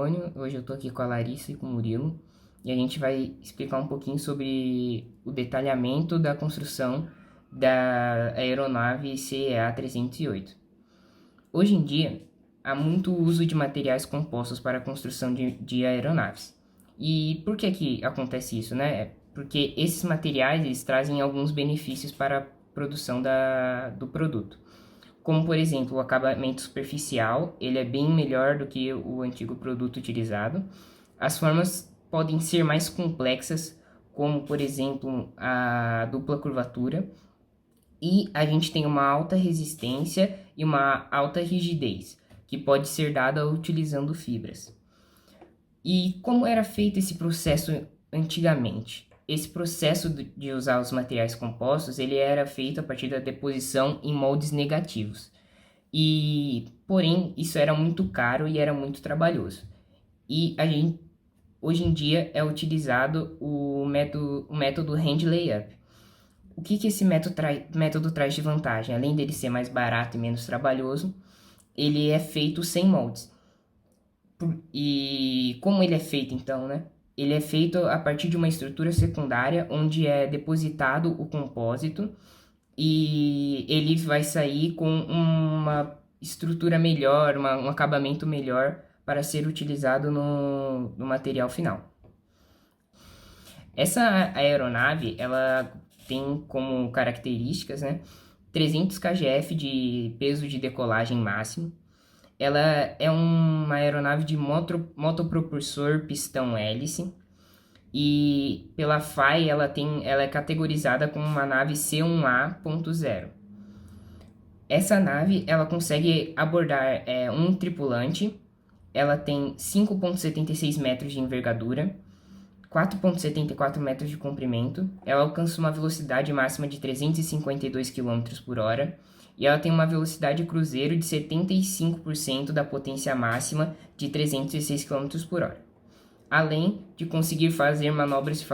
Antônio, hoje eu tô aqui com a Larissa e com o Murilo e a gente vai explicar um pouquinho sobre o detalhamento da construção da aeronave CEA-308. Hoje em dia, há muito uso de materiais compostos para a construção de aeronaves. E por que acontece isso, né? Porque esses materiais eles trazem alguns benefícios para a produção do produto. Como, por exemplo, o acabamento superficial, ele é bem melhor do que o antigo produto utilizado. As formas podem ser mais complexas, como, por exemplo, a dupla curvatura. E a gente tem uma alta resistência e uma alta rigidez, que pode ser dada utilizando fibras. E como era feito esse processo antigamente? Esse processo de usar os materiais compostos, ele era feito a partir da deposição em moldes negativos. Porém, isso era muito caro e era muito trabalhoso. E a gente, hoje em dia é utilizado o método hand layup. O que esse método traz de vantagem? Além dele ser mais barato e menos trabalhoso, ele é feito sem moldes. E como ele é feito então, né? Ele é feito a partir de uma estrutura secundária onde é depositado o compósito e ele vai sair com uma estrutura melhor, um acabamento melhor para ser utilizado no material final. Essa aeronave, ela tem como características, né, 300 kgf de peso de decolagem máximo. Ela é uma aeronave de motopropulsor pistão hélice e pela FAI ela é categorizada como uma nave C1A.0. Essa nave ela consegue abordar um tripulante, ela tem 5,76 metros de envergadura, 4,74 metros de comprimento, ela alcança uma velocidade máxima de 352 km por hora e ela tem uma velocidade cruzeiro de 75% da potência máxima de 306 km por hora. Além de conseguir fazer manobras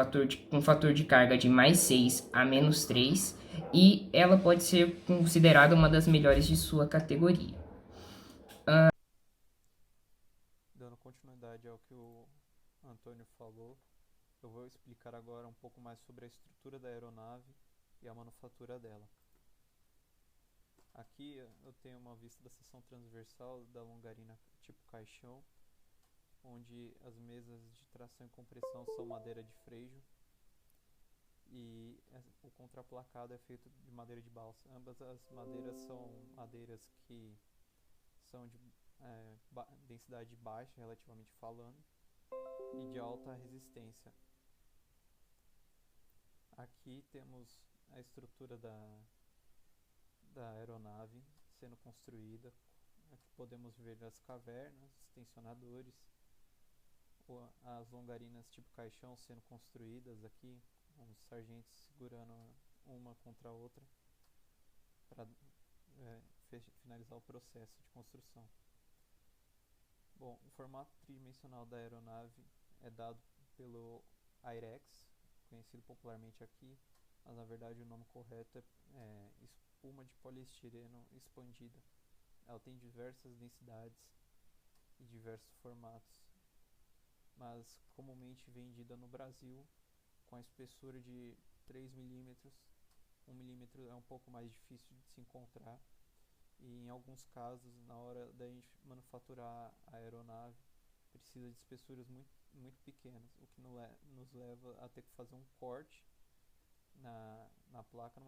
com fator de carga de mais 6 a menos 3, e ela pode ser considerada uma das melhores de sua categoria. Dando continuidade ao que o Antônio falou, eu vou explicar agora um pouco mais sobre a estrutura da aeronave e a manufatura dela. Aqui eu tenho uma vista da seção transversal da longarina tipo caixão, onde as mesas de tração e compressão são madeira de freio e o contraplacado é feito de madeira de balsa. Ambas as madeiras são madeiras que são de densidade baixa, relativamente falando, e de alta resistência. Aqui temos a estrutura da aeronave sendo construída. Aqui podemos ver as cavernas, os tensionadores, as longarinas tipo caixão sendo construídas aqui, com os sargentos segurando uma contra a outra para finalizar o processo de construção. Bom, o formato tridimensional da aeronave é dado pelo IREX, conhecido popularmente aqui, mas na verdade o nome correto é espuma de poliestireno expandida. Ela tem diversas densidades e diversos formatos, mas comumente vendida no Brasil com a espessura de 3 milímetros. 1 milímetro é um pouco mais difícil de se encontrar e em alguns casos, na hora da gente manufaturar a aeronave, precisa de espessuras muito pequenas, o que nos leva a ter que fazer um corte na placa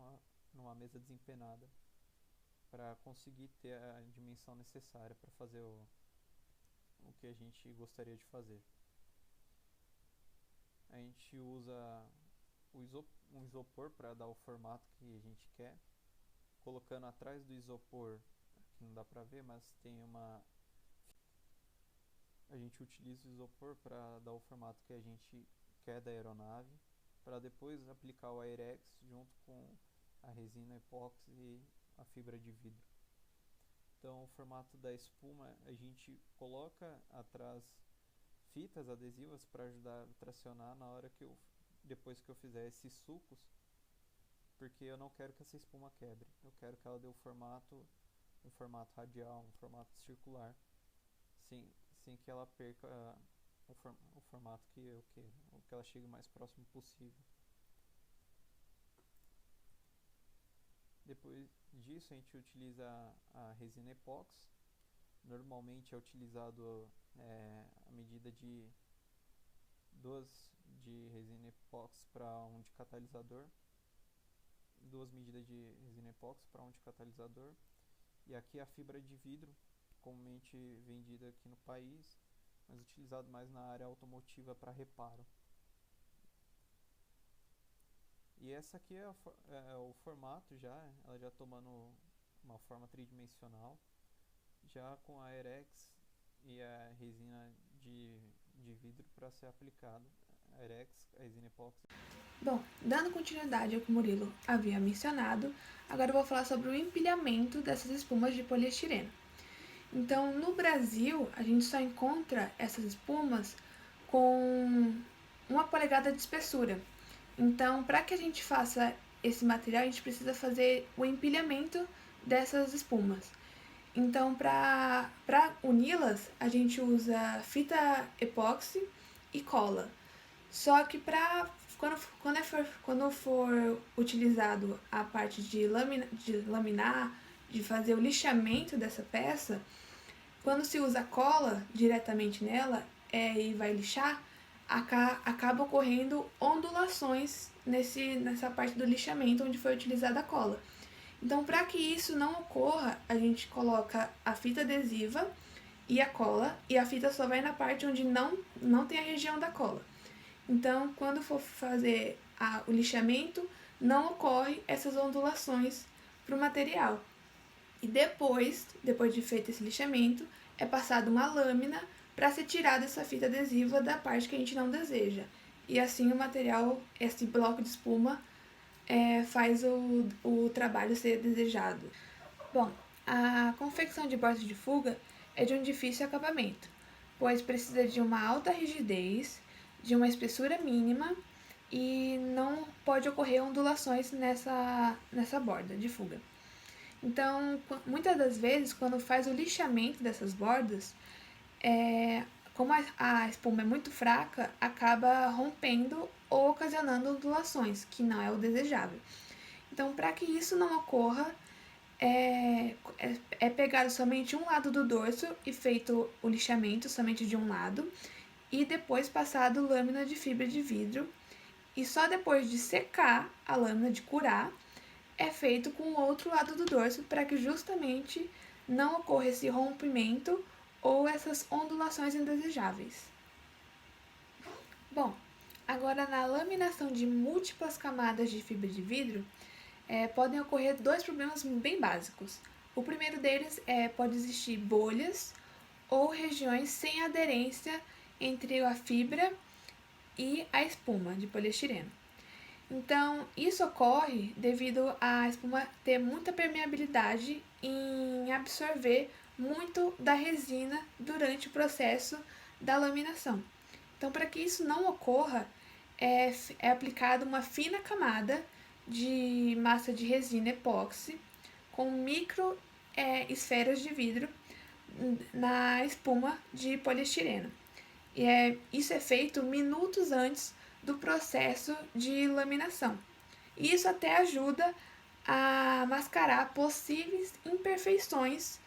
numa mesa desempenada para conseguir ter a dimensão necessária para fazer o que a gente gostaria de fazer. A gente usa um isopor para dar o formato que a gente quer, colocando atrás do isopor, aqui não dá para ver, mas tem a gente utiliza o isopor para dar o formato que a gente quer da aeronave, para depois aplicar o Airex junto com a resina epóxi e a fibra de vidro. Então, o formato da espuma, a gente coloca atrás fitas adesivas para ajudar a tracionar na hora depois que eu fizer esses sulcos, porque eu não quero que essa espuma quebre. Eu quero que ela dê um formato radial, um formato circular, sem sem que ela perca o formato que eu quero, ou que ela chegue o mais próximo possível. Depois disso, a gente utiliza a resina epóxi. Normalmente é utilizado a medida de 2 de resina epóxi para 1 de catalisador, 2 medidas de resina epóxi para 1 de catalisador. E aqui a fibra de vidro, comumente vendida aqui no país, mas utilizado mais na área automotiva para reparo. E essa aqui é o formato já, ela já tomando uma forma tridimensional, já com a Airex e a resina de vidro para ser aplicado. A Airex, a resina epóxi. Bom, dando continuidade ao que o Murilo havia mencionado, agora eu vou falar sobre o empilhamento dessas espumas de poliestireno. Então, no Brasil, a gente só encontra essas espumas com 1 polegada de espessura. Então, para que a gente faça esse material, a gente precisa fazer o empilhamento dessas espumas. Então, para uni-las, a gente usa fita epóxi e cola. Só que quando for utilizado a parte de laminar, de fazer o lixamento dessa peça, quando se usa cola diretamente nela e vai lixar, acaba ocorrendo ondulações nessa parte do lixamento onde foi utilizada a cola. Então, para que isso não ocorra, a gente coloca a fita adesiva e a cola, e a fita só vai na parte onde não tem a região da cola. Então, quando for fazer o lixamento, não ocorre essas ondulações para o material. E depois de feito esse lixamento, é passada uma lâmina para ser tirada essa fita adesiva da parte que a gente não deseja. E assim o material, esse bloco de espuma, faz o trabalho ser desejado. Bom, a confecção de bordas de fuga é de um difícil acabamento, pois precisa de uma alta rigidez, de uma espessura mínima e não pode ocorrer ondulações nessa borda de fuga. Então, muitas das vezes, quando faz o lixamento dessas bordas, como a espuma é muito fraca, acaba rompendo ou ocasionando ondulações, que não é o desejável. Então, para que isso não ocorra, é pegado somente um lado do dorso e feito o lixamento somente de um lado, e depois passado lâmina de fibra de vidro, e só depois de secar a lâmina, de curar, é feito com o outro lado do dorso para que justamente não ocorra esse rompimento ou essas ondulações indesejáveis. Bom, agora na laminação de múltiplas camadas de fibra de vidro, podem ocorrer 2 problemas bem básicos. O primeiro deles pode existir bolhas ou regiões sem aderência entre a fibra e a espuma de poliestireno. Então, isso ocorre devido à espuma ter muita permeabilidade em absorver muito da resina durante o processo da laminação. Então, para que isso não ocorra, é aplicada uma fina camada de massa de resina epóxi com micro esferas de vidro na espuma de poliestireno. Isso é feito minutos antes do processo de laminação. E isso até ajuda a mascarar possíveis imperfeições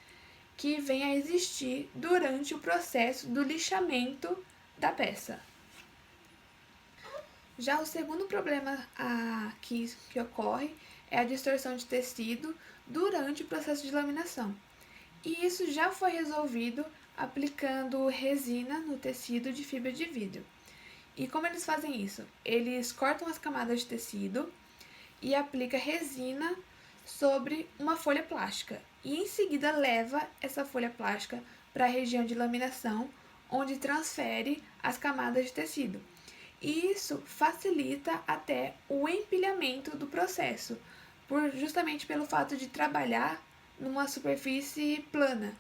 que venham a existir durante o processo do lixamento da peça. Já o segundo problema que ocorre é a distorção de tecido durante o processo de laminação. E isso já foi resolvido aplicando resina no tecido de fibra de vidro. E como eles fazem isso? Eles cortam as camadas de tecido e aplicam resina sobre uma folha plástica. E em seguida leva essa folha plástica para a região de laminação, onde transfere as camadas de tecido. E isso facilita até o empilhamento do processo, justamente pelo fato de trabalhar numa superfície plana.